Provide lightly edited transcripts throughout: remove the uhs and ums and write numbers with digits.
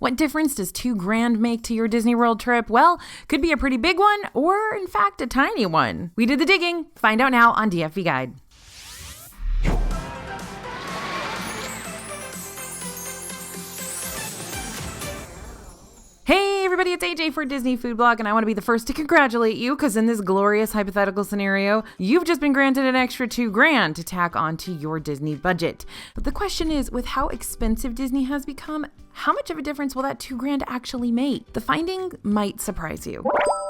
What difference does $2,000 make to your Disney World trip? Well, could be a pretty big one or, in fact, a tiny one. We did the digging. Find out now on DFV Guide. Hey everybody, it's AJ for Disney Food Blog, and I want to be the first to congratulate you because in this glorious hypothetical scenario, you've just been granted an extra $2,000 to tack onto your Disney budget. But the question is, with how expensive Disney has become, how much of a difference will that $2,000 actually make? The finding might surprise you.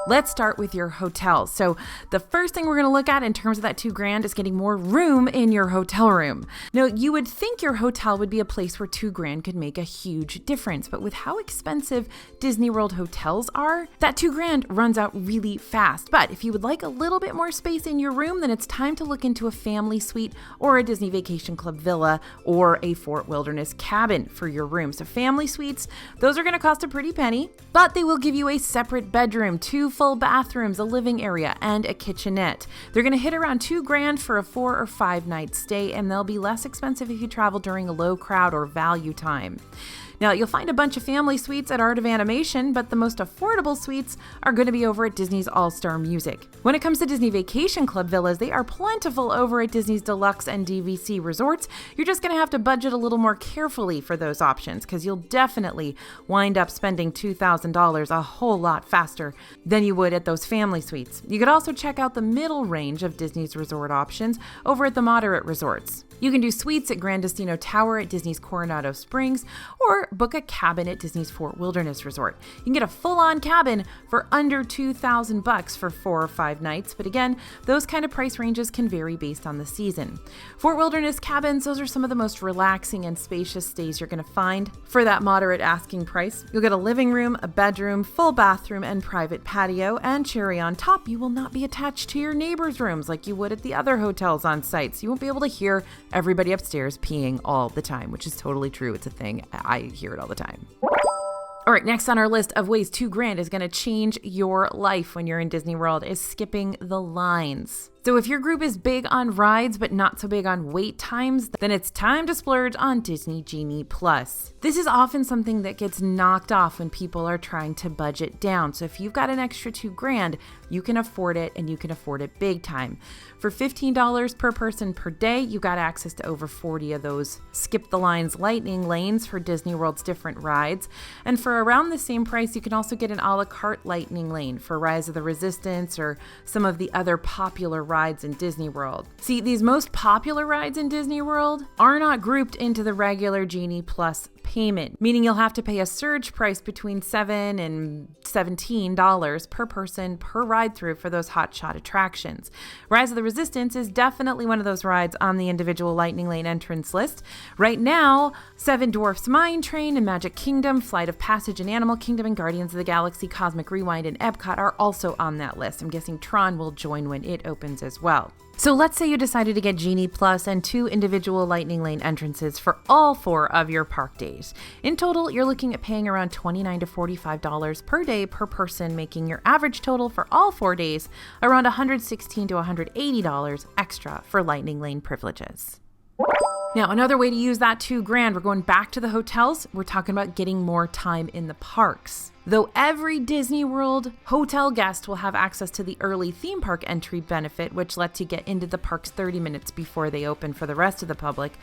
Let's start with your hotel. So the first thing we're going to look at in terms of that $2,000 is getting more room in your hotel room. Now, you would think your hotel would be a place where $2,000 could make a huge difference, but with how expensive Disney World hotels are, that $2,000 runs out really fast. But if you would like a little bit more space in your room, then it's time to look into a family suite or a Disney Vacation Club villa or a Fort Wilderness cabin for your room. So family suites, those are going to cost a pretty penny, but they will give you a separate bedroom, 2 full bathrooms, a living area, and a kitchenette. They're going to hit around $2,000 for a 4 or 5 night stay, and they'll be less expensive if you travel during a low crowd or value time. Now, you'll find a bunch of family suites at Art of Animation, but the most affordable suites are going to be over at Disney's All-Star Music. When it comes to Disney Vacation Club villas, they are plentiful over at Disney's Deluxe and DVC resorts. You're just going to have to budget a little more carefully for those options because you'll definitely wind up spending $2,000 a whole lot faster than you would at those family suites. You could also check out the middle range of Disney's resort options over at the moderate resorts. You can do suites at Grand Destino Tower at Disney's Coronado Springs or book a cabin at Disney's Fort Wilderness Resort. You can get a full-on cabin for under $2,000 for 4 or 5 nights, but again, those kind of price ranges can vary based on the season. Fort Wilderness cabins, those are some of the most relaxing and spacious stays you're going to find for that moderate asking price. You'll get a living room, a bedroom, full bathroom, and private patio, and cherry on top, you will not be attached to your neighbors' rooms like you would at the other hotels on site, so you won't be able to hear everybody upstairs peeing all the time, which is totally true. It's a thing. I hear it all the time. All right, next on our list of ways $2,000 is going to change your life when you're in Disney World is skipping the lines. So if your group is big on rides but not so big on wait times, then it's time to splurge on Disney Genie Plus. This is often something that gets knocked off when people are trying to budget down. So if you've got an extra $2,000, you can afford it, and you can afford it big time. For $15 per person per day, you got access to over 40 of those skip the lines lightning lanes for Disney World's different rides. And for around the same price, you can also get an a la carte lightning lane for Rise of the Resistance or some of the other popular rides in Disney World. See, these most popular rides in Disney World are not grouped into the regular Genie Plus payment, meaning you'll have to pay a surge price between $7 and $17 per person per ride through for those hotshot attractions. Rise of the Resistance is definitely one of those rides on the individual Lightning Lane entrance list. Right now, Seven Dwarfs Mine Train and Magic Kingdom, Flight of Passage and Animal Kingdom and Guardians of the Galaxy, Cosmic Rewind and Epcot are also on that list. I'm guessing Tron will join when it opens as well. So let's say you decided to get Genie Plus and 2 individual Lightning Lane entrances for all 4 of your park days. In total, you're looking at paying around $29 to $45 per day per person, making your average total for all 4 days around $116 to $180 extra for Lightning Lane privileges. Now, another way to use that $2,000, we're going back to the hotels. We're talking about getting more time in the parks. Though every Disney World hotel guest will have access to the early theme park entry benefit, which lets you get into the parks 30 minutes before they open for the rest of the public,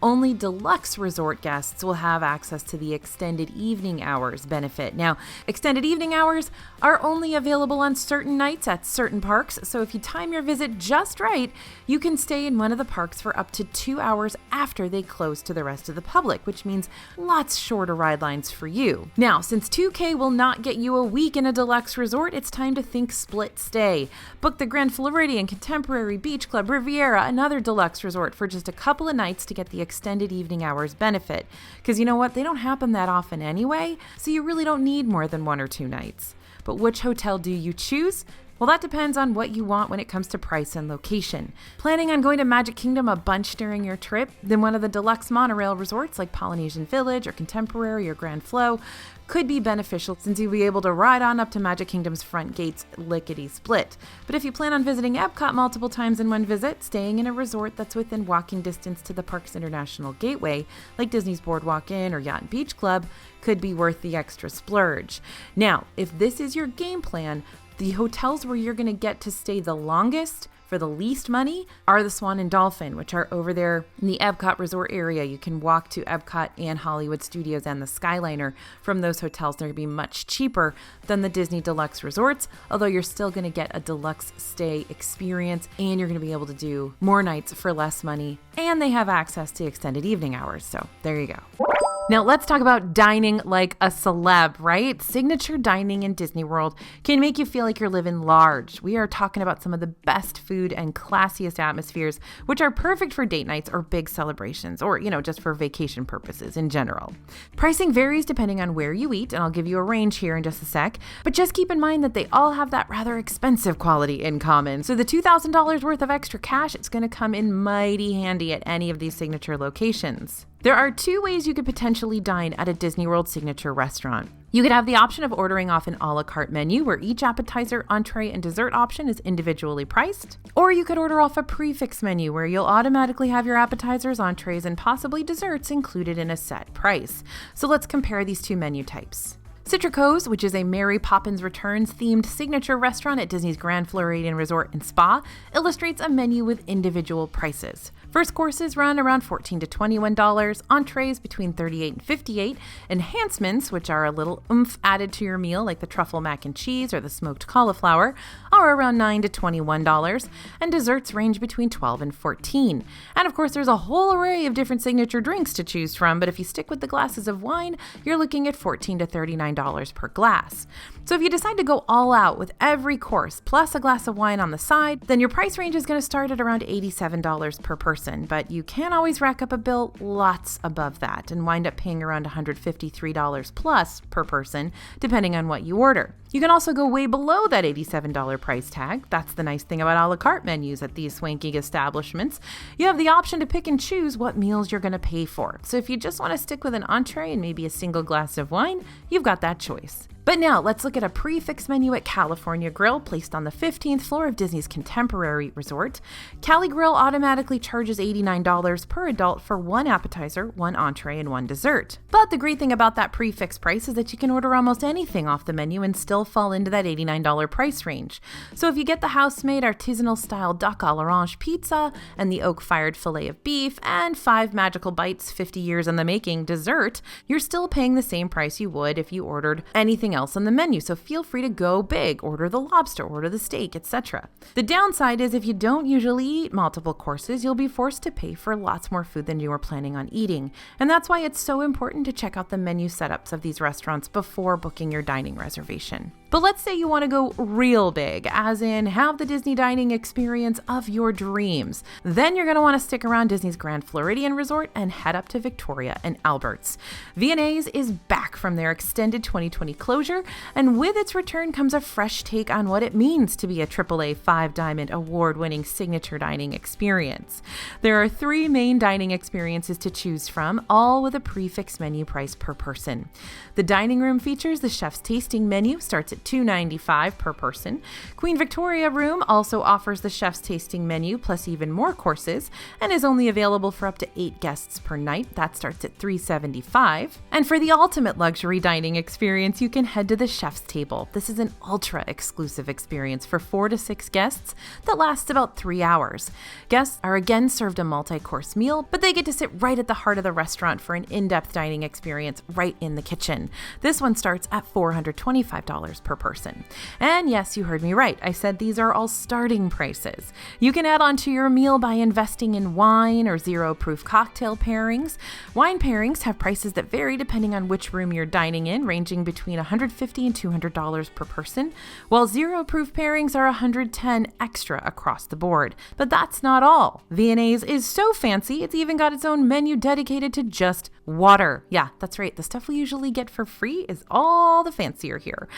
only deluxe resort guests will have access to the extended evening hours benefit. Now, extended evening hours are only available on certain nights at certain parks, so if you time your visit just right, you can stay in one of the parks for up to 2 hours after they close to the rest of the public, which means lots shorter ride lines for you. Now, since $2,000 will not get you a week in a deluxe resort, it's time to think split stay. Book the Grand Floridian, Contemporary, Beach Club, Riviera, another deluxe resort for just a couple of nights to get the extended evening hours benefit. Because you know what? They don't happen that often anyway, so you really don't need more than 1 or 2 nights. But which hotel do you choose? Well, that depends on what you want when it comes to price and location. Planning on going to Magic Kingdom a bunch during your trip? Then one of the deluxe monorail resorts like Polynesian Village or Contemporary or Grand Flow could be beneficial since you'll be able to ride on up to Magic Kingdom's front gates lickety-split. But if you plan on visiting Epcot multiple times in one visit, staying in a resort that's within walking distance to the park's international gateway, like Disney's Boardwalk Inn or Yacht and Beach Club, could be worth the extra splurge. Now, if this is your game plan, the hotels where you're going to get to stay the longest for the least money are the Swan and Dolphin, which are over there in the Epcot resort area. You can walk to Epcot and Hollywood Studios and the Skyliner from those hotels. They're going to be much cheaper than the Disney Deluxe resorts, although you're still going to get a deluxe stay experience and you're going to be able to do more nights for less money. And they have access to extended evening hours. So there you go. Now let's talk about dining like a celeb, right? Signature dining in Disney World can make you feel like you're living large. We are talking about some of the best food and classiest atmospheres, which are perfect for date nights or big celebrations, or, just for vacation purposes in general. Pricing varies depending on where you eat, and I'll give you a range here in just a sec, but just keep in mind that they all have that rather expensive quality in common. So the $2,000 worth of extra cash, it's going to come in mighty handy at any of these signature locations. There are two ways you could potentially dine at a Disney World signature restaurant. You could have the option of ordering off an a la carte menu where each appetizer, entree, and dessert option is individually priced. Or you could order off a prefix menu where you'll automatically have your appetizers, entrees, and possibly desserts included in a set price. So let's compare these two menu types. Citrico's, which is a Mary Poppins Returns themed signature restaurant at Disney's Grand Floridian Resort and Spa, illustrates a menu with individual prices. First courses run around $14 to $21, entrees between $38 and $58, enhancements, which are a little oomph added to your meal like the truffle mac and cheese or the smoked cauliflower, are around $9 to $21, and desserts range between $12 and $14. And of course, there's a whole array of different signature drinks to choose from, but if you stick with the glasses of wine, you're looking at $14 to $39 per glass. So if you decide to go all out with every course plus a glass of wine on the side, then your price range is going to start at around $87 per person, but you can always rack up a bill lots above that and wind up paying around $153 plus per person, depending on what you order. You can also go way below that $87 price tag. That's the nice thing about a la carte menus at these swanky establishments. You have the option to pick and choose what meals you're going to pay for. So if you just want to stick with an entree and maybe a single glass of wine, you've got that choice. But now let's look at a prefix menu at California Grill, placed on the 15th floor of Disney's Contemporary Resort. Cali Grill automatically charges $89 per adult for one appetizer, one entree, and one dessert. But the great thing about that prefix price is that you can order almost anything off the menu and still fall into that $89 price range. So if you get the house-made artisanal style duck à l'orange pizza and the oak-fired filet of beef and 5 magical bites 50 years in the making dessert, you're still paying the same price you would if you ordered anything else on the menu. So feel free to go big, order the lobster, order the steak, etc. The downside is if you don't usually eat multiple courses, you'll be forced to pay for lots more food than you were planning on eating. And that's why it's so important to check out the menu setups of these restaurants before booking your dining reservation. But let's say you want to go real big, as in have the Disney dining experience of your dreams. Then you're going to want to stick around Disney's Grand Floridian Resort and head up to Victoria and Albert's. V&A's is back from their extended 2020 closure, and with its return comes a fresh take on what it means to be a AAA 5-Diamond award-winning signature dining experience. There are 3 main dining experiences to choose from, all with a prefix menu price per person. The dining room features the chef's tasting menu, starts at $295 per person. Queen Victoria Room also offers the chef's tasting menu plus even more courses and is only available for up to 8 guests per night. That starts at $375. And for the ultimate luxury dining experience, you can head to the chef's table. This is an ultra exclusive experience for 4 to 6 guests that lasts about 3 hours. Guests are again served a multi-course meal, but they get to sit right at the heart of the restaurant for an in-depth dining experience right in the kitchen. This one starts at $425 per person. And yes, you heard me right. I said these are all starting prices. You can add on to your meal by investing in wine or zero-proof cocktail pairings. Wine pairings have prices that vary depending on which room you're dining in, ranging between $150 and $200 per person, while zero-proof pairings are $110 extra across the board. But that's not all. V&A's is so fancy, it's even got its own menu dedicated to just water. Yeah, that's right. The stuff we usually get for free is all the fancier here.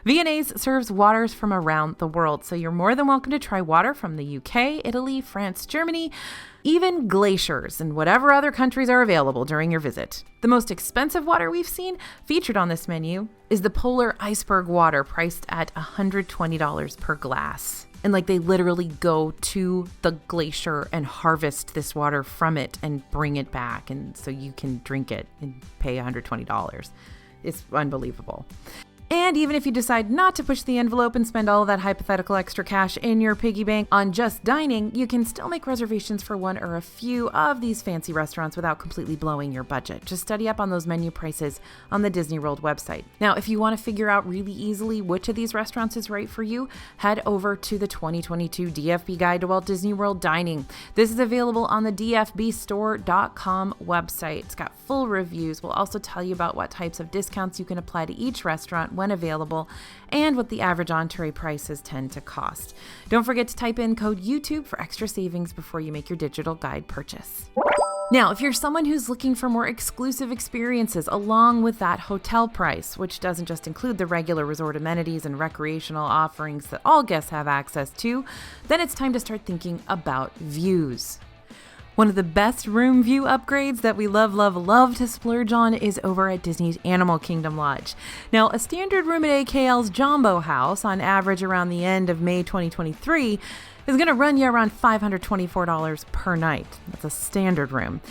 V&A's serves waters from around the world, so you're more than welcome to try water from the UK, Italy, France, Germany, even glaciers and whatever other countries are available during your visit. The most expensive water we've seen featured on this menu is the polar iceberg water, priced at $120 per glass. And they literally go to the glacier and harvest this water from it and bring it back. And so you can drink it and pay $120. It's unbelievable. And even if you decide not to push the envelope and spend all of that hypothetical extra cash in your piggy bank on just dining, you can still make reservations for one or a few of these fancy restaurants without completely blowing your budget. Just study up on those menu prices on the Disney World website. Now, if you want to figure out really easily which of these restaurants is right for you, head over to the 2022 DFB Guide to Walt Disney World Dining. This is available on the dfbstore.com website. It's got full reviews. We'll also tell you about what types of discounts you can apply to each restaurant when available, and what the average entree prices tend to cost. Don't forget to type in code YouTube for extra savings before you make your digital guide purchase. Now, if you're someone who's looking for more exclusive experiences along with that hotel price, which doesn't just include the regular resort amenities and recreational offerings that all guests have access to, then it's time to start thinking about views. One of the best room view upgrades that we love to splurge on is over at Disney's Animal Kingdom Lodge. Now, a standard room at AKL's Jumbo House, on average around the end of May 2023, is going to run you around $524 per night. That's a standard room.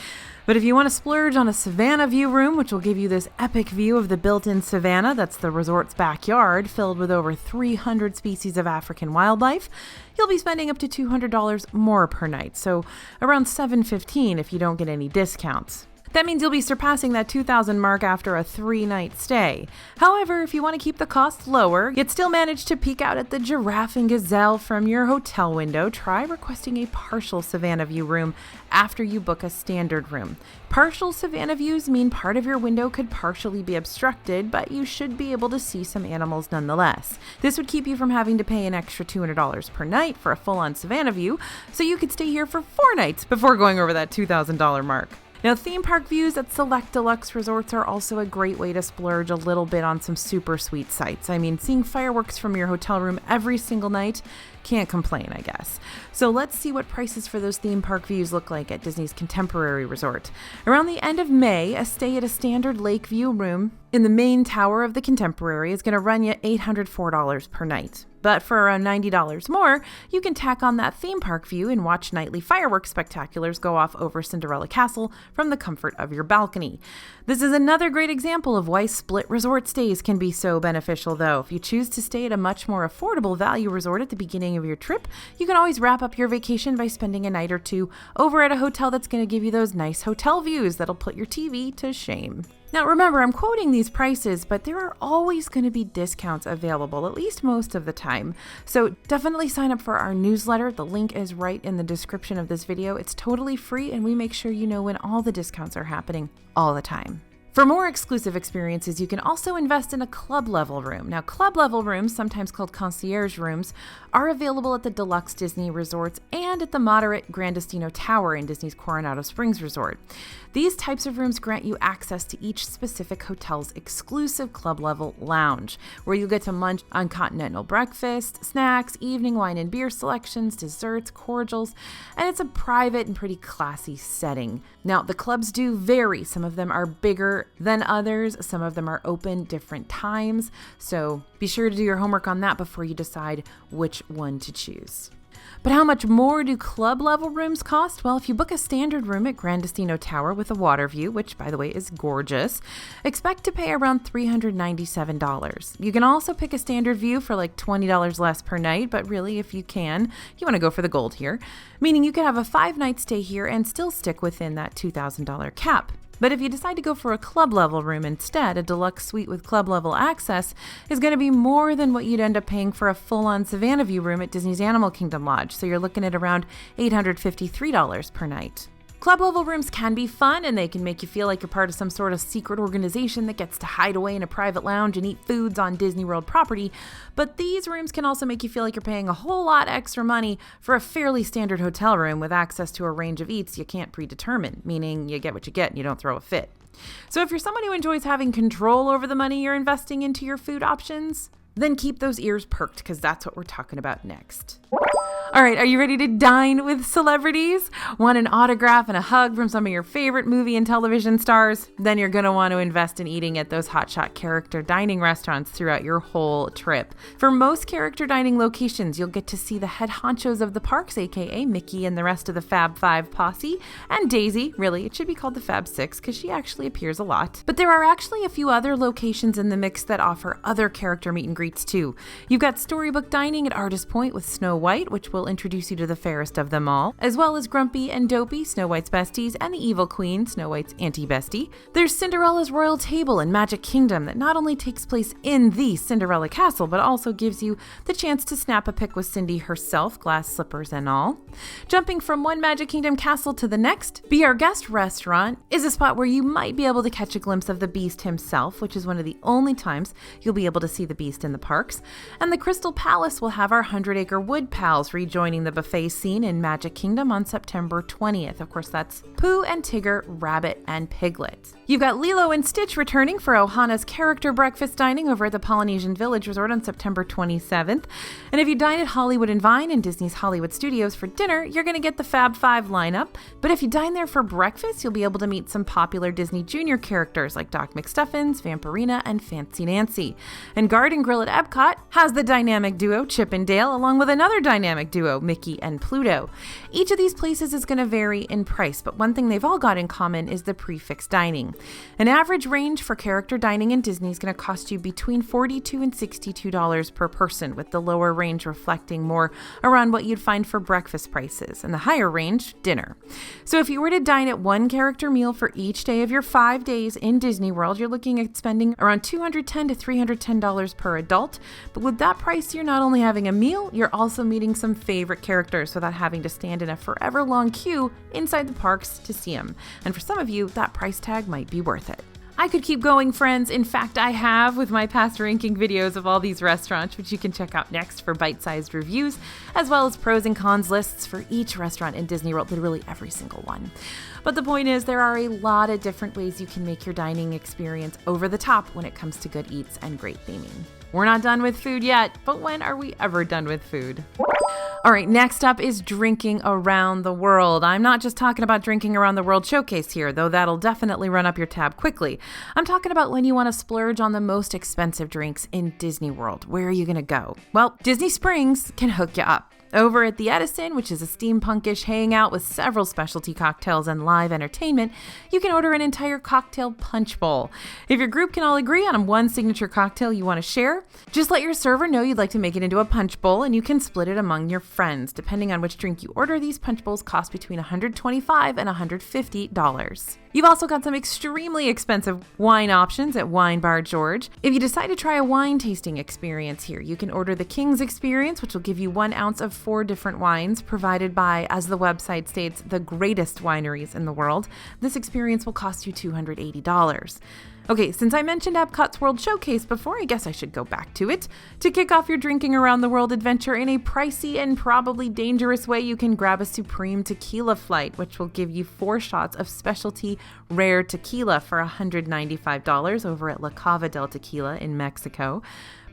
But if you want to splurge on a Savannah View room, which will give you this epic view of the built-in savannah, that's the resort's backyard, filled with over 300 species of African wildlife, you'll be spending up to $200 more per night, so around $715 if you don't get any discounts. That means you'll be surpassing that $2,000 mark after a 3-night stay. However, if you want to keep the cost lower, yet still manage to peek out at the giraffe and gazelle from your hotel window, try requesting a partial Savannah View room after you book a standard room. Partial Savannah Views mean part of your window could partially be obstructed, but you should be able to see some animals nonetheless. This would keep you from having to pay an extra $200 per night for a full-on Savannah View, so you could stay here for 4 nights before going over that $2,000 mark. Now, theme park views at select deluxe resorts are also a great way to splurge a little bit on some super sweet sights. I mean, seeing fireworks from your hotel room every single night, can't complain, I guess. So let's see what prices for those theme park views look like at Disney's Contemporary Resort. Around the end of May, a stay at a standard lake view room in the main tower of the Contemporary is going to run you $804 per night. But for around $90 more, you can tack on that theme park view and watch nightly fireworks spectaculars go off over Cinderella Castle from the comfort of your balcony. This is another great example of why split resort stays can be so beneficial, though. If you choose to stay at a much more affordable value resort at the beginning of your trip, you can always wrap up your vacation by spending a night or two over at a hotel that's going to give you those nice hotel views that'll put your TV to shame. Now remember, I'm quoting these prices, but there are always going to be discounts available, at least most of the time. So definitely sign up for our newsletter. The link is right in the description of this video. It's totally free, and we make sure you know when all the discounts are happening all the time. For more exclusive experiences, you can also invest in a club level room. Now, club level rooms, sometimes called concierge rooms, are available at the deluxe Disney resorts and at the moderate Gran Destino Tower in Disney's Coronado Springs Resort. These types of rooms grant you access to each specific hotel's exclusive club level lounge, where you get to munch on continental breakfast, snacks, evening wine and beer selections, desserts, cordials, and it's a private and pretty classy setting. Now, the clubs do vary. Some of them are bigger than others. Some of them are open different times. So be sure to do your homework on that before you decide which one to choose. But how much more do club level rooms cost? Well, if you book a standard room at Gran Destino Tower with a water view, which by the way is gorgeous, expect to pay around $397. You can also pick a standard view for like $20 less per night, but really if you can, you want to go for the gold here, meaning you could have a 5-night stay here and still stick within that $2,000 cap. But if you decide to go for a club level room instead, a deluxe suite with club level access is going to be more than what you'd end up paying for a full-on Savannah View room at Disney's Animal Kingdom Lodge. So you're looking at around $853 per night. Club level rooms can be fun, and they can make you feel like you're part of some sort of secret organization that gets to hide away in a private lounge and eat foods on Disney World property, but these rooms can also make you feel like you're paying a whole lot extra money for a fairly standard hotel room with access to a range of eats you can't predetermine, meaning you get what you get and you don't throw a fit. So if you're someone who enjoys having control over the money you're investing into your food options, Then keep those ears perked because that's what we're talking about next. All right, are you ready to dine with celebrities? Want an autograph and a hug from some of your favorite movie and television stars? Then you're going to want to invest in eating at those hotshot character dining restaurants throughout your whole trip. For most character dining locations, you'll get to see the head honchos of the parks, aka Mickey and the rest of the Fab Five posse, and Daisy. Really, it should be called the Fab Six because she actually appears a lot. But there are actually a few other locations in the mix that offer other character meet and greets too. You've got Storybook Dining at Artist Point with Snow White, which will introduce you to the fairest of them all, as well as Grumpy and Dopey, Snow White's besties, and the Evil Queen, Snow White's anti-bestie. There's Cinderella's Royal Table in Magic Kingdom that not only takes place in the Cinderella Castle, but also gives you the chance to snap a pic with Cindy herself, glass slippers and all. Jumping from one Magic Kingdom castle to the next, Be Our Guest restaurant is a spot where you might be able to catch a glimpse of the Beast himself, which is one of the only times you'll be able to see the Beast in the parks. And the Crystal Palace will have our 100-acre Wood Pals rejoining the buffet scene in Magic Kingdom on September 20th. Of course, that's Pooh and Tigger, Rabbit, and Piglet. You've got Lilo and Stitch returning for Ohana's character breakfast dining over at the Polynesian Village Resort on September 27th. And if you dine at Hollywood and Vine and Disney's Hollywood Studios for dinner, you're going to get the Fab Five lineup. But if you dine there for breakfast, you'll be able to meet some popular Disney Junior characters like Doc McStuffins, Vampirina, and Fancy Nancy. And Garden Grill at Epcot has the dynamic duo Chip and Dale, along with another dynamic duo, Mickey and Pluto. Each of these places is going to vary in price, but one thing they've all got in common is the prefix dining. An average range for character dining in Disney is going to cost you between $42 and $62 per person, with the lower range reflecting more around what you'd find for breakfast prices, and the higher range, dinner. So if you were to dine at one character meal for each day of your 5 days in Disney World, you're looking at spending around $210 to $310 per adult. But with that price, you're not only having a meal, you're also meeting some favorite characters without having to stand in a forever long queue inside the parks to see them. And for some of you, that price tag might be worth it. I could keep going, friends. In fact, I have with my past ranking videos of all these restaurants, which you can check out next for bite-sized reviews, as well as pros and cons lists for each restaurant in Disney World, literally every single one. But the point is, there are a lot of different ways you can make your dining experience over the top when it comes to good eats and great theming. We're not done with food yet, but when are we ever done with food? All right, next up is drinking around the world. I'm not just talking about drinking around the world showcase here, though that'll definitely run up your tab quickly. I'm talking about when you want to splurge on the most expensive drinks in Disney World. Where are you going to go? Well, Disney Springs can hook you up. Over at the Edison, which is a steampunkish hangout with several specialty cocktails and live entertainment, you can order an entire cocktail punch bowl. If your group can all agree on one signature cocktail you want to share, just let your server know you'd like to make it into a punch bowl, and you can split it among your friends. Depending on which drink you order, these punch bowls cost between $125 and $150. You've also got some extremely expensive wine options at Wine Bar George. If you decide to try a wine tasting experience here, you can order the King's Experience, which will give you 1 ounce of 4 different wines provided by, as the website states, the greatest wineries in the world. This experience will cost you $280. Okay, since I mentioned Epcot's World Showcase before, I guess I should go back to it. To kick off your drinking around the world adventure in a pricey and probably dangerous way, you can grab a Supreme Tequila Flight, which will give you 4 shots of specialty rare tequila for $195 over at La Cava del Tequila in Mexico.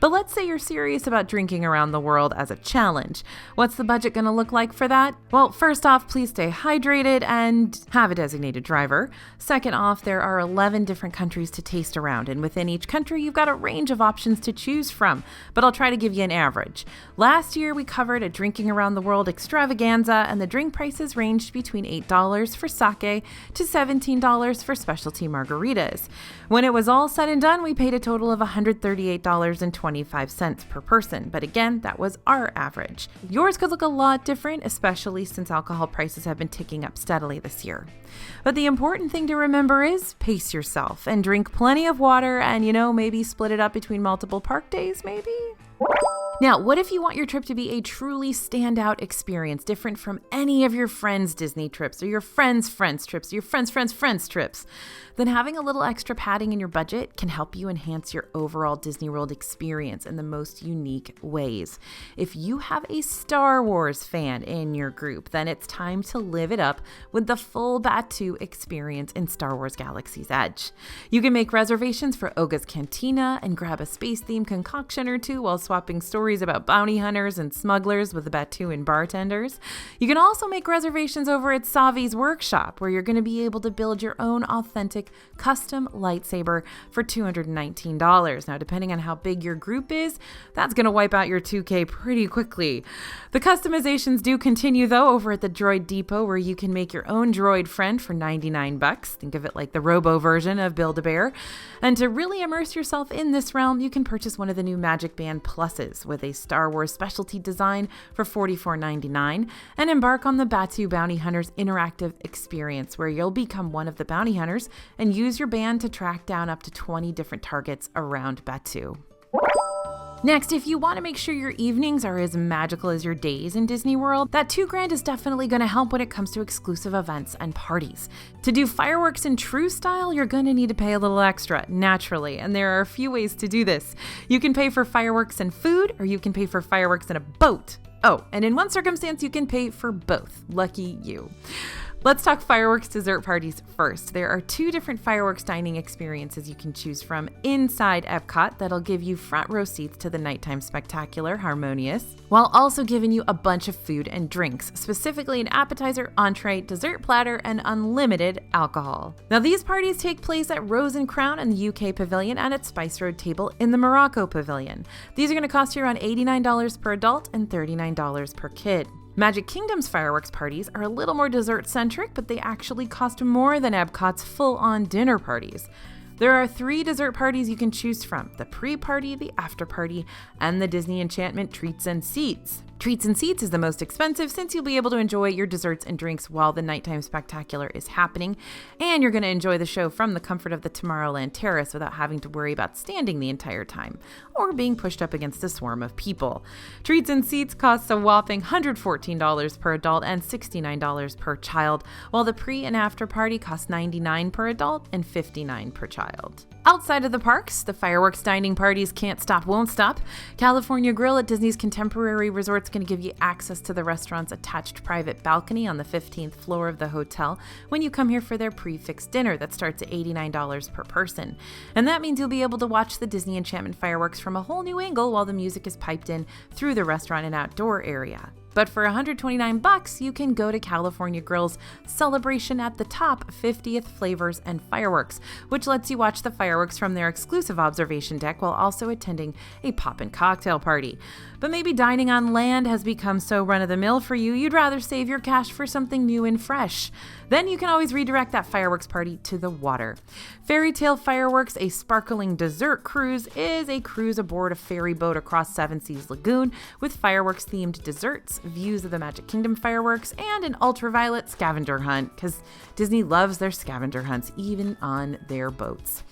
But let's say you're serious about drinking around the world as a challenge. What's the budget going to look like for that? Well, first off, please stay hydrated and have a designated driver. Second off, there are 11 different countries to taste around, and within each country, you've got a range of options to choose from, but I'll try to give you an average. Last year, we covered a drinking around the world extravaganza, and the drink prices ranged between $8 for sake to $17 for specialty margaritas. When it was all said and done, we paid a total of $138.25 per person, but again, that was our average. Yours could look a lot different, especially since alcohol prices have been ticking up steadily this year. But the important thing to remember is pace yourself and drink plenty of water and, maybe split it up between multiple park days, maybe? Now, what if you want your trip to be a truly standout experience, different from any of your friends' Disney trips or your friends' trips, or your friends' trips? Then having a little extra padding in your budget can help you enhance your overall Disney World experience in the most unique ways. If you have a Star Wars fan in your group, then it's time to live it up with the full Batuu experience in Star Wars Galaxy's Edge. You can make reservations for Oga's Cantina and grab a space-themed concoction or two while swapping stories about bounty hunters and smugglers with the Batuuan bartenders. You can also make reservations over at Savi's workshop, where you're going to be able to build your own authentic custom lightsaber for $219. Now, depending on how big your group is, that's going to wipe out your $2K pretty quickly. The customizations do continue, though, over at the Droid Depot, where you can make your own droid friend for $99. Think of it like the Robo version of Build-A-Bear. And to really immerse yourself in this realm, you can purchase one of the new Magic Band Pluses with a Star Wars specialty design for $44.99 and embark on the Batuu Bounty Hunters interactive experience, where you'll become one of the bounty hunters and use your band to track down up to 20 different targets around Batuu. Next, if you want to make sure your evenings are as magical as your days in Disney World, that $2,000 is definitely going to help when it comes to exclusive events and parties. To do fireworks in true style, you're going to need to pay a little extra, naturally, and there are a few ways to do this. You can pay for fireworks and food, or you can pay for fireworks in a boat. Oh, and in one circumstance, you can pay for both. Lucky you. Let's talk fireworks dessert parties first. There are 2 different fireworks dining experiences you can choose from inside Epcot that'll give you front row seats to the nighttime spectacular Harmonious, while also giving you a bunch of food and drinks, specifically an appetizer, entree, dessert platter, and unlimited alcohol. Now, these parties take place at Rose and Crown in the UK Pavilion and at Spice Road Table in the Morocco Pavilion. These are going to cost you around $89 per adult and $39 per kid. Magic Kingdom's fireworks parties are a little more dessert-centric, but they actually cost more than Epcot's full-on dinner parties. There are 3 dessert parties you can choose from: the pre-party, the after-party, and the Disney Enchantment Treats and Seats. Treats and Seats is the most expensive, since you'll be able to enjoy your desserts and drinks while the nighttime spectacular is happening, and you're going to enjoy the show from the comfort of the Tomorrowland Terrace without having to worry about standing the entire time or being pushed up against a swarm of people. Treats and Seats costs a whopping $114 per adult and $69 per child, while the pre and after party costs $99 per adult and $59 per child. Outside of the parks, the fireworks dining parties can't stop, won't stop. California Grill at Disney's Contemporary Resort is going to give you access to the restaurant's attached private balcony on the 15th floor of the hotel when you come here for their prix-fixe dinner that starts at $89 per person. And that means you'll be able to watch the Disney Enchantment fireworks from a whole new angle while the music is piped in through the restaurant and outdoor area. But for $129, you can go to California Grill's Celebration at the Top 50th Flavors and Fireworks, which lets you watch the fireworks from their exclusive observation deck while also attending a pop-in cocktail party. But maybe dining on land has become so run-of-the-mill for you, you'd rather save your cash for something new and fresh. Then you can always redirect that fireworks party to the water. Fairy Tale Fireworks, a sparkling dessert cruise, is a cruise aboard a ferry boat across Seven Seas Lagoon with fireworks-themed desserts, views of the Magic Kingdom fireworks, and an ultraviolet scavenger hunt, because Disney loves their scavenger hunts, even on their boats.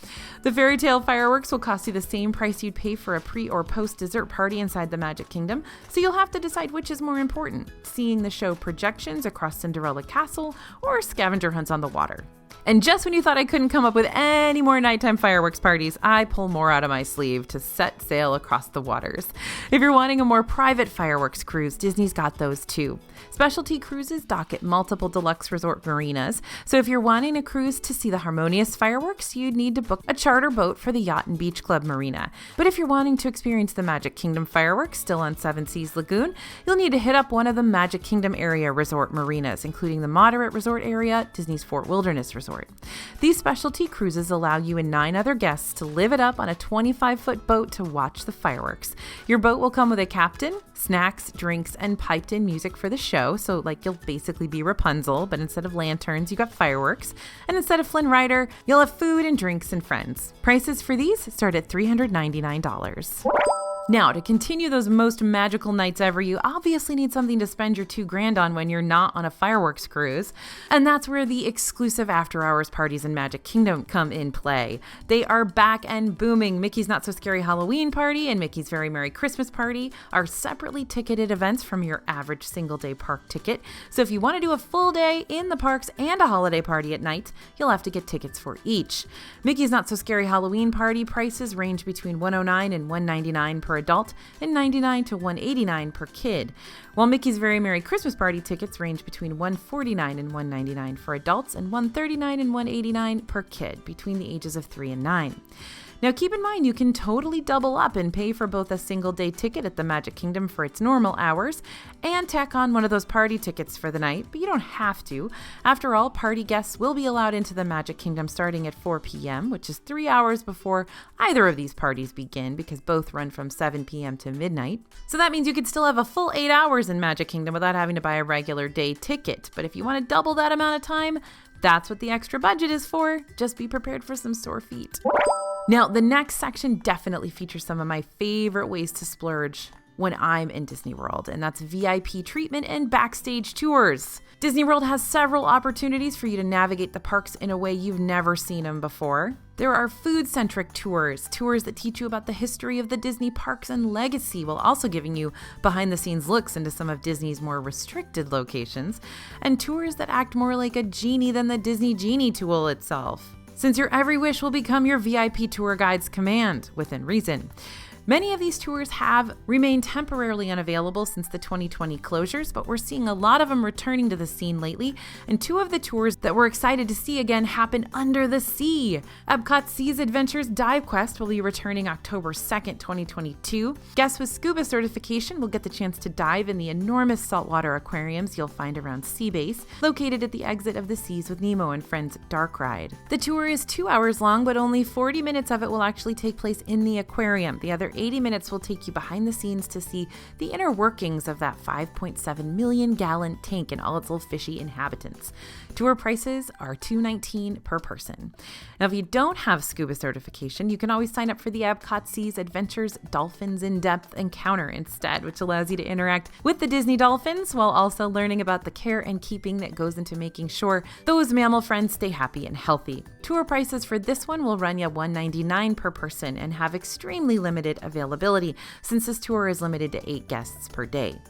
The Fairy Tale Fireworks will cost you the same price you'd pay for a pre- or post-dessert party inside the Magic Kingdom, so you'll have to decide which is more important, seeing the show projections across Cinderella Castle or scavenger hunts on the water. And just when you thought I couldn't come up with any more nighttime fireworks parties, I pull more out of my sleeve to set sail across the waters. If you're wanting a more private fireworks cruise, Disney's got those too. Specialty cruises dock at multiple deluxe resort marinas, so if you're wanting a cruise to see the Harmonious fireworks, you'd need to book a charter boat for the Yacht and Beach Club Marina. But if you're wanting to experience the Magic Kingdom fireworks still on Seven Seas Lagoon, you'll need to hit up one of the Magic Kingdom area resort marinas, including the moderate resort area, Disney's Fort Wilderness Resort. These specialty cruises allow you and 9 other guests to live it up on a 25-foot boat to watch the fireworks. Your boat will come with a captain, snacks, drinks, and piped-in music for the show, so like you'll basically be Rapunzel, but instead of lanterns, you got fireworks. And instead of Flynn Rider, you'll have food and drinks and friends. Prices for these start at $399. Now, to continue those most magical nights ever, you obviously need something to spend your $2,000 on when you're not on a fireworks cruise. And that's where the exclusive after-hours parties in Magic Kingdom come in play. They are back and booming. Mickey's Not So Scary Halloween Party and Mickey's Very Merry Christmas Party are separately ticketed events from your average single-day park ticket. So if you want to do a full day in the parks and a holiday party at night, you'll have to get tickets for each. Mickey's Not So Scary Halloween Party prices range between $109 and $199 per adult and $99 to $189 per kid, while Mickey's Very Merry Christmas Party tickets range between $149 and $199 for adults and $139 and $189 per kid between the ages of 3 and 9. Now keep in mind, you can totally double up and pay for both a single day ticket at the Magic Kingdom for its normal hours and tack on one of those party tickets for the night, but you don't have to. After all, party guests will be allowed into the Magic Kingdom starting at 4 p.m., which is 3 hours before either of these parties begin because both run from 7 p.m. to midnight. So that means you could still have a full 8 hours in Magic Kingdom without having to buy a regular day ticket. But if you want to double that amount of time, that's what the extra budget is for. Just be prepared for some sore feet. Now, the next section definitely features some of my favorite ways to splurge when I'm in Disney World, and that's VIP treatment and backstage tours. Disney World has several opportunities for you to navigate the parks in a way you've never seen them before. There are food-centric tours that teach you about the history of the Disney parks and legacy, while also giving you behind-the-scenes looks into some of Disney's more restricted locations, and tours that act more like a genie than the Disney Genie tool itself, since your every wish will become your VIP tour guide's command, within reason. Many of these tours have remained temporarily unavailable since the 2020 closures, but we're seeing a lot of them returning to the scene lately, and 2 of the tours that we're excited to see again happen under the sea. Epcot Seas Adventures Dive Quest will be returning October 2nd, 2022. Guests with scuba certification will get the chance to dive in the enormous saltwater aquariums you'll find around Sea Base, located at the exit of the Seas with Nemo and Friends Dark Ride. The tour is 2 hours long, but only 40 minutes of it will actually take place in the aquarium. The other 80 minutes will take you behind the scenes to see the inner workings of that 5.7 million gallon tank and all its little fishy inhabitants. Tour prices are $219 per person. Now, if you don't have scuba certification, you can always sign up for the Epcot Seas Adventures Dolphins In-Depth Encounter instead, which allows you to interact with the Disney dolphins while also learning about the care and keeping that goes into making sure those mammal friends stay happy and healthy. Tour prices for this one will run you $199 per person and have extremely limited availability since this tour is limited to 8 guests per day.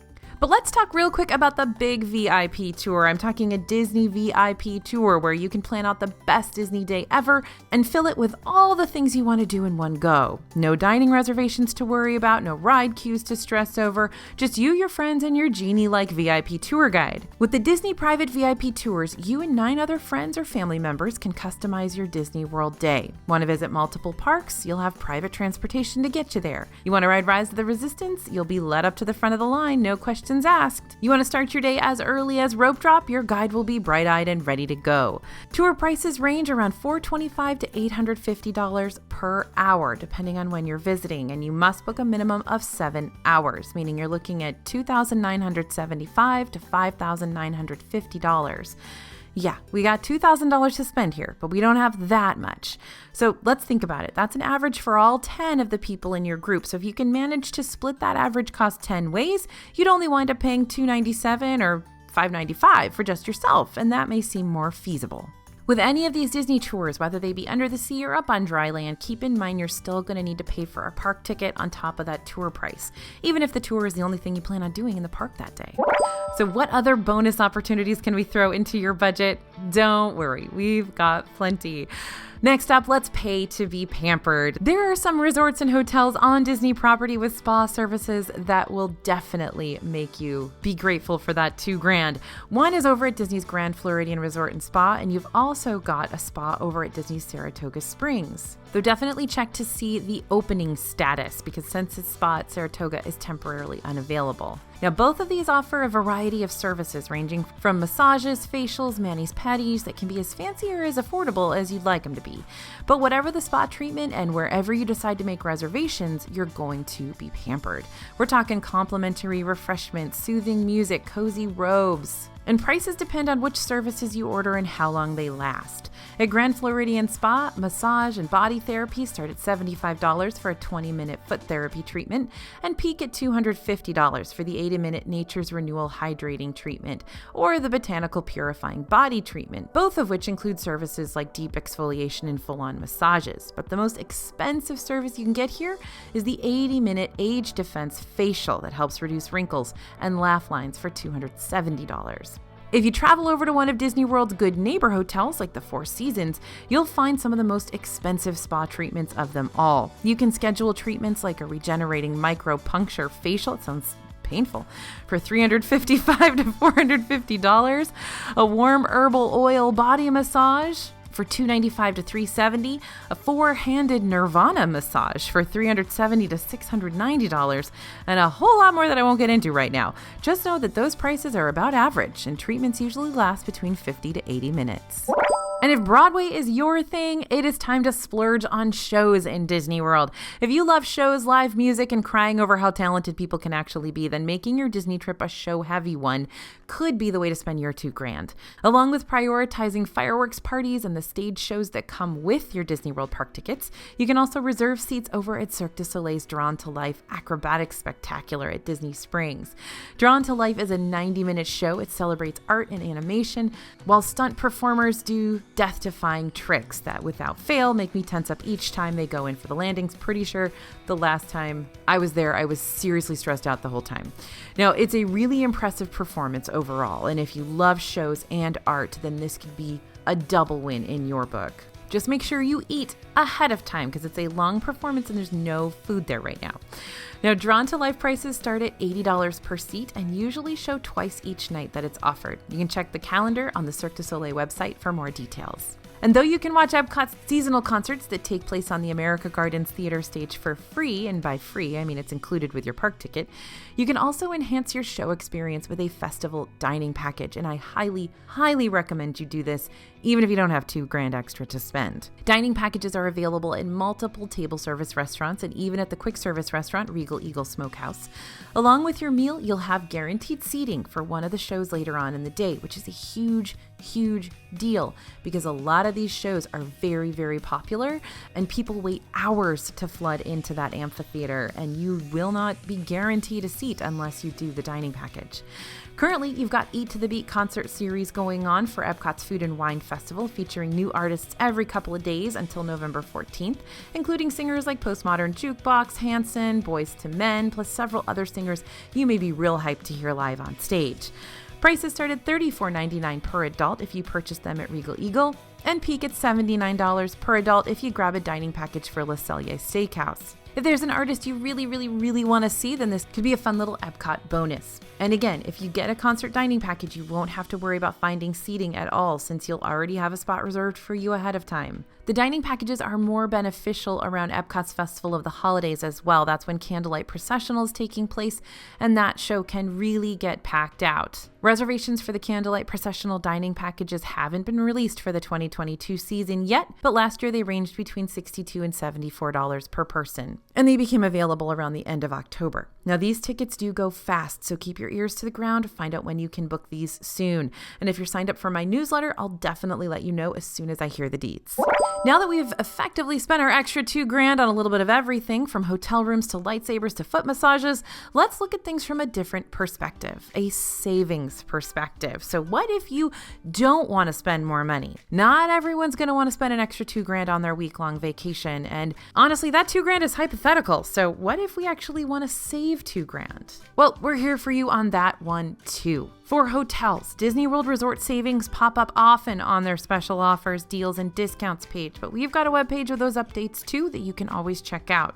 But let's talk real quick about the big VIP tour. I'm talking a Disney VIP tour where you can plan out the best Disney day ever and fill it with all the things you want to do in one go. No dining reservations to worry about, no ride queues to stress over, just you, your friends, and your genie-like VIP tour guide. With the Disney Private VIP Tours, you and 9 other friends or family members can customize your Disney World day. Want to visit multiple parks? You'll have private transportation to get you there. You want to ride Rise of the Resistance? You'll be led up to the front of the line, no questions asked. You want to start your day as early as rope drop? Your guide will be bright-eyed and ready to go. Tour prices range around $425 to $850 per hour, depending on when you're visiting, and you must book a minimum of 7 hours, meaning you're looking at $2,975 to $5,950. Yeah, we got $2,000 to spend here, but we don't have that much. So let's think about it. That's an average for all 10 of the people in your group. So if you can manage to split that average cost 10 ways, you'd only wind up paying $297 or $595 for just yourself, and that may seem more feasible. With any of these Disney tours, whether they be under the sea or up on dry land, keep in mind you're still going to need to pay for a park ticket on top of that tour price, even if the tour is the only thing you plan on doing in the park that day. So what other bonus opportunities can we throw into your budget? Don't worry, we've got plenty. Next up, let's pay to be pampered. There are some resorts and hotels on Disney property with spa services that will definitely make you be grateful for that $2,000. One is over at Disney's Grand Floridian Resort and Spa, and you've also got a spa over at Disney's Saratoga Springs. Though definitely check to see the opening status because Senses Spa at Saratoga is temporarily unavailable. Now, both of these offer a variety of services ranging from massages, facials, manis-pedis that can be as fancy or as affordable as you'd like them to be. But whatever the spa treatment and wherever you decide to make reservations, you're going to be pampered. We're talking complimentary refreshments, soothing music, cozy robes, And prices depend on which services you order and how long they last. At Grand Floridian Spa, massage and body therapy start at $75 for a 20-minute foot therapy treatment and peak at $250 for the 80-minute Nature's Renewal hydrating treatment or the Botanical Purifying Body treatment, both of which include services like deep exfoliation and full-on massages. But the most expensive service you can get here is the 80-minute Age Defense facial that helps reduce wrinkles and laugh lines for $270. If you travel over to one of Disney World's good neighbor hotels like the Four Seasons, you'll find some of the most expensive spa treatments of them all. You can schedule treatments like a regenerating micropuncture facial, it sounds painful, for $355 to $450, a warm herbal oil body massage for $295 to $370, a four-handed Nirvana massage for $370 to $690, and a whole lot more that I won't get into right now. Just know that those prices are about average, and treatments usually last between 50 to 80 minutes. And if Broadway is your thing, it is time to splurge on shows in Disney World. If you love shows, live music, and crying over how talented people can actually be, then making your Disney trip a show-heavy one could be the way to spend your $2,000. Along with prioritizing fireworks parties and the stage shows that come with your Disney World park tickets, you can also reserve seats over at Cirque du Soleil's Drawn to Life Acrobatic Spectacular at Disney Springs. Drawn to Life is a 90-minute show. It celebrates art and animation, while stunt performers do death-defying tricks that, without fail, make me tense up each time they go in for the landings. Pretty sure the last time I was there, I was seriously stressed out the whole time. Now, it's a really impressive performance overall, and if you love shows and art, then this could be a double win in your book. Just make sure you eat ahead of time because it's a long performance and there's no food there right now. Now, Drawn to Life prices start at $80 per seat and usually show twice each night that it's offered. You can check the calendar on the Cirque du Soleil website for more details. And though you can watch Epcot's seasonal concerts that take place on the America Gardens Theater stage for free, and by free, I mean it's included with your park ticket, you can also enhance your show experience with a festival dining package, and I highly, highly recommend you do this, even if you don't have $2,000 extra to spend. Dining packages are available in multiple table service restaurants and even at the quick service restaurant Regal Eagle Smokehouse. Along with your meal, you'll have guaranteed seating for one of the shows later on in the day, which is a huge deal because a lot of these shows are very, very popular and people wait hours to flood into that amphitheater, and you will not be guaranteed a seat unless you do the dining package. Currently, you've got Eat to the Beat concert series going on for Epcot's Food and Wine Festival, featuring new artists every couple of days until November 14th, including singers like Postmodern Jukebox, Hanson, Boys to Men, plus several other singers you may be real hyped to hear live on stage. Prices start at $34.99 per adult if you purchase them at Regal Eagle, and peak at $79 per adult if you grab a dining package for Le Cellier Steakhouse. If there's an artist you really want to see, then this could be a fun little Epcot bonus. And again, if you get a concert dining package, you won't have to worry about finding seating at all since you'll already have a spot reserved for you ahead of time. The dining packages are more beneficial around Epcot's Festival of the Holidays as well. That's when Candlelight Processional is taking place, and that show can really get packed out. Reservations for the Candlelight Processional dining packages haven't been released for the 2022 season yet, but last year they ranged between $62 and $74 per person, and they became available around the end of October. Now, these tickets do go fast, so keep your ears to the ground to find out when you can book these soon. And if you're signed up for my newsletter, I'll definitely let you know as soon as I hear the deets. Now that we've effectively spent our extra $2,000 on a little bit of everything, from hotel rooms to lightsabers to foot massages, let's look at things from a different perspective, a savings perspective. So what if you don't want to spend more money? Not everyone's going to want to spend an extra $2,000 on their week-long vacation. And honestly, that $2,000 is hypothetical. So what if we actually want to save $2,000? Well, we're here for you on that one too. For hotels, Disney World Resort savings pop up often on their special offers, deals, and discounts page, but we've got a webpage with those updates too that you can always check out.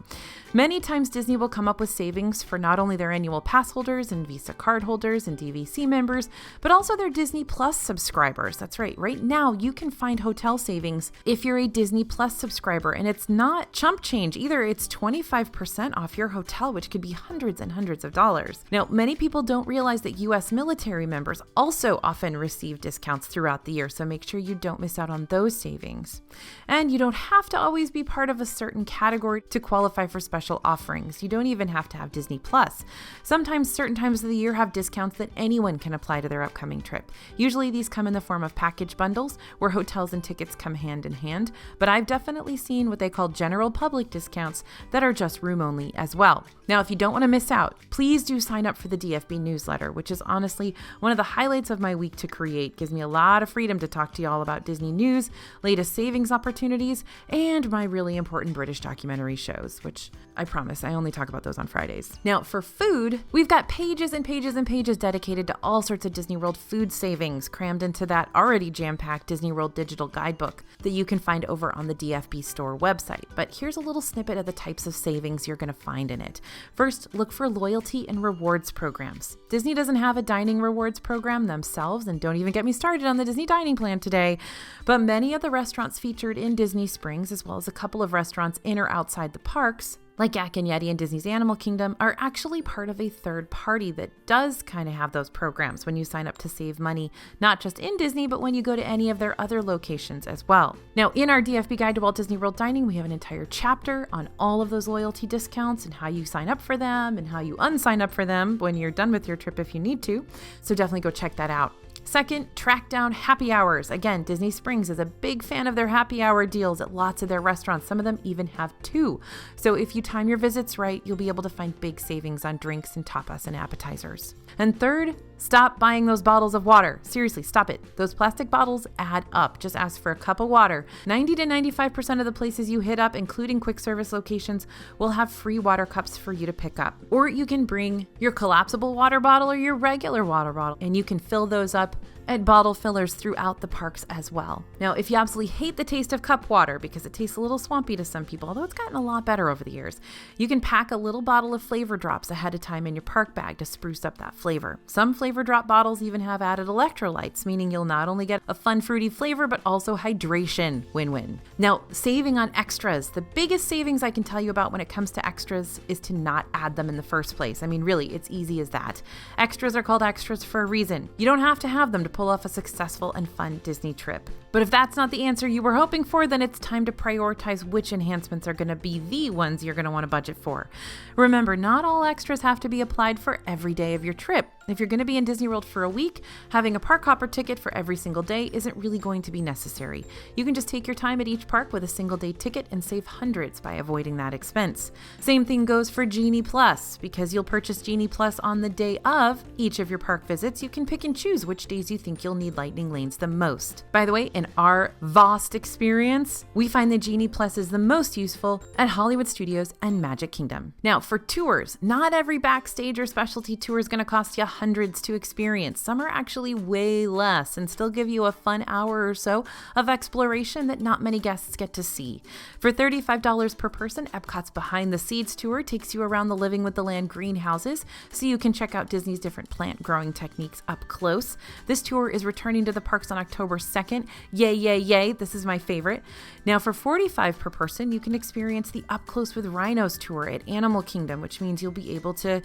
Many times Disney will come up with savings for not only their annual pass holders and Visa card holders and DVC members, but also their Disney Plus subscribers. That's right. Right now, you can find hotel savings if you're a Disney Plus subscriber, and it's not chump change either. It's 25% off your hotel, which could be hundreds and hundreds of dollars. Now, many people don't realize that U.S. military members also often receive discounts throughout the year, so make sure you don't miss out on those savings. And you don't have to always be part of a certain category to qualify for special special offerings. You don't even have to have Disney Plus. Sometimes certain times of the year have discounts that anyone can apply to their upcoming trip. Usually these come in the form of package bundles where hotels and tickets come hand in hand, but I've definitely seen what they call general public discounts that are just room only as well. Now, if you don't want to miss out, please do sign up for the DFB newsletter, which is honestly one of the highlights of my week to create. Gives me a lot of freedom to talk to you all about Disney news, latest savings opportunities, and my really important British documentary shows, which I promise I only talk about those on Fridays. Now, for food, we've got pages and pages and pages dedicated to all sorts of Disney World food savings crammed into that already jam-packed Disney World digital guidebook that you can find over on the DFB store website. But here's a little snippet of the types of savings you're going to find in it. First, look for loyalty and rewards programs. Disney doesn't have a dining rewards program themselves, and don't even get me started on the Disney dining plan today, but many of the restaurants featured in Disney Springs, as well as a couple of restaurants in or outside the parks, like Yak and Yeti and Disney's Animal Kingdom, are actually part of a third party that does kind of have those programs when you sign up to save money, not just in Disney, but when you go to any of their other locations as well. Now, in our DFB Guide to Walt Disney World Dining, we have an entire chapter on all of those loyalty discounts and how you sign up for them and how you unsign up for them when you're done with your trip if you need to. So definitely go check that out. Second, track down happy hours. Again, Disney Springs is a big fan of their happy hour deals at lots of their restaurants. Some of them even have two. So if you time your visits right, you'll be able to find big savings on drinks and tapas and appetizers. And third, stop buying those bottles of water. Seriously, stop it. Those plastic bottles add up. Just ask for a cup of water. 90 to 95% of the places you hit up, including quick service locations, will have free water cups for you to pick up. Or you can bring your collapsible water bottle or your regular water bottle, and you can fill those up at bottle fillers throughout the parks as well. Now, if you absolutely hate the taste of cup water because it tastes a little swampy to some people, although it's gotten a lot better over the years, you can pack a little bottle of flavor drops ahead of time in your park bag to spruce up that flavor. Some flavor drop bottles even have added electrolytes, meaning you'll not only get a fun fruity flavor, but also hydration. Win-win. Now, saving on extras. The biggest savings I can tell you about when it comes to extras is to not add them in the first place. I mean, really, it's easy as that. Extras are called extras for a reason. You don't have to have them to pull off a successful and fun Disney trip. But if that's not the answer you were hoping for, then it's time to prioritize which enhancements are going to be the ones you're going to want to budget for. Remember, not all extras have to be applied for every day of your trip. If you're going to be in Disney World for a week, having a park hopper ticket for every single day isn't really going to be necessary. You can just take your time at each park with a single day ticket and save hundreds by avoiding that expense. Same thing goes for Genie Plus. Because you'll purchase Genie Plus on the day of each of your park visits, you can pick and choose which days you think you'll need lightning lanes the most. By the way, in our vast experience, we find that Genie Plus is the most useful at Hollywood Studios and Magic Kingdom. Now, for tours, not every backstage or specialty tour is going to cost you hundreds to experience. Some are actually way less and still give you a fun hour or so of exploration that not many guests get to see. For $35 per person, Epcot's Behind the Seeds tour takes you around the Living with the Land greenhouses so you can check out Disney's different plant growing techniques up close. This tour is returning to the parks on October 2nd. Yay, yay, yay. This is my favorite. Now for $45 per person, you can experience the Up Close with Rhinos tour at Animal Kingdom, which means you'll be able to,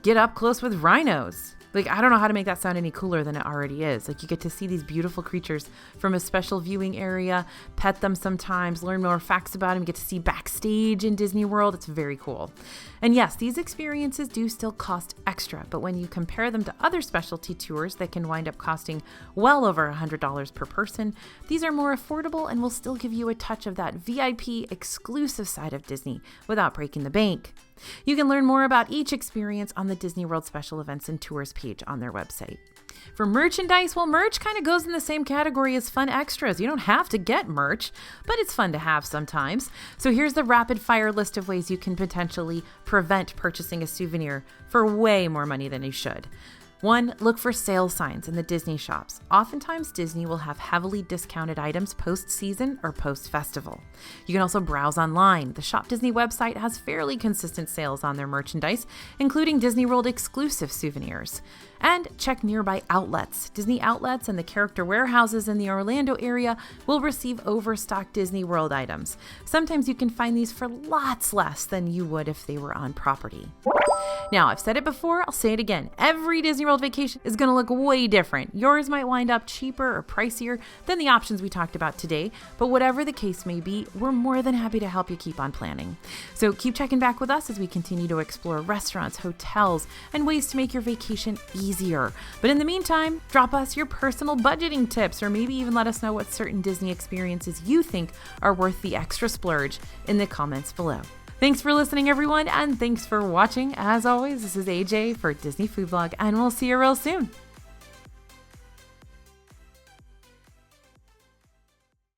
get up close with rhinos. Like, I don't know how to make that sound any cooler than it already is. Like, you get to see these beautiful creatures from a special viewing area, pet them sometimes, learn more facts about them, get to see backstage in Disney World. It's very cool. And yes, these experiences do still cost extra, but when you compare them to other specialty tours that can wind up costing well over $100 per person, these are more affordable and will still give you a touch of that VIP exclusive side of Disney without breaking the bank. You can learn more about each experience on the Disney World Special Events and Tours page on their website. For merchandise, well, merch kind of goes in the same category as fun extras. You don't have to get merch, but it's fun to have sometimes. So here's the rapid fire list of ways you can potentially prevent purchasing a souvenir for way more money than you should. 1, look for sale signs in the Disney shops. Oftentimes, Disney will have heavily discounted items post-season or post-festival. You can also browse online. The Shop Disney website has fairly consistent sales on their merchandise, including Disney World exclusive souvenirs. And check nearby outlets. Disney outlets and the character warehouses in the Orlando area will receive overstocked Disney World items. Sometimes you can find these for lots less than you would if they were on property. Now, I've said it before, I'll say it again. Every Disney World vacation is going to look way different. Yours might wind up cheaper or pricier than the options we talked about today, but whatever the case may be, we're more than happy to help you keep on planning. So keep checking back with us as we continue to explore restaurants, hotels, and ways to make your vacation easier. But in the meantime, drop us your personal budgeting tips, or maybe even let us know what certain Disney experiences you think are worth the extra splurge in the comments below. Thanks for listening, everyone, and thanks for watching. As always, this is AJ for Disney Food Blog, and we'll see you real soon.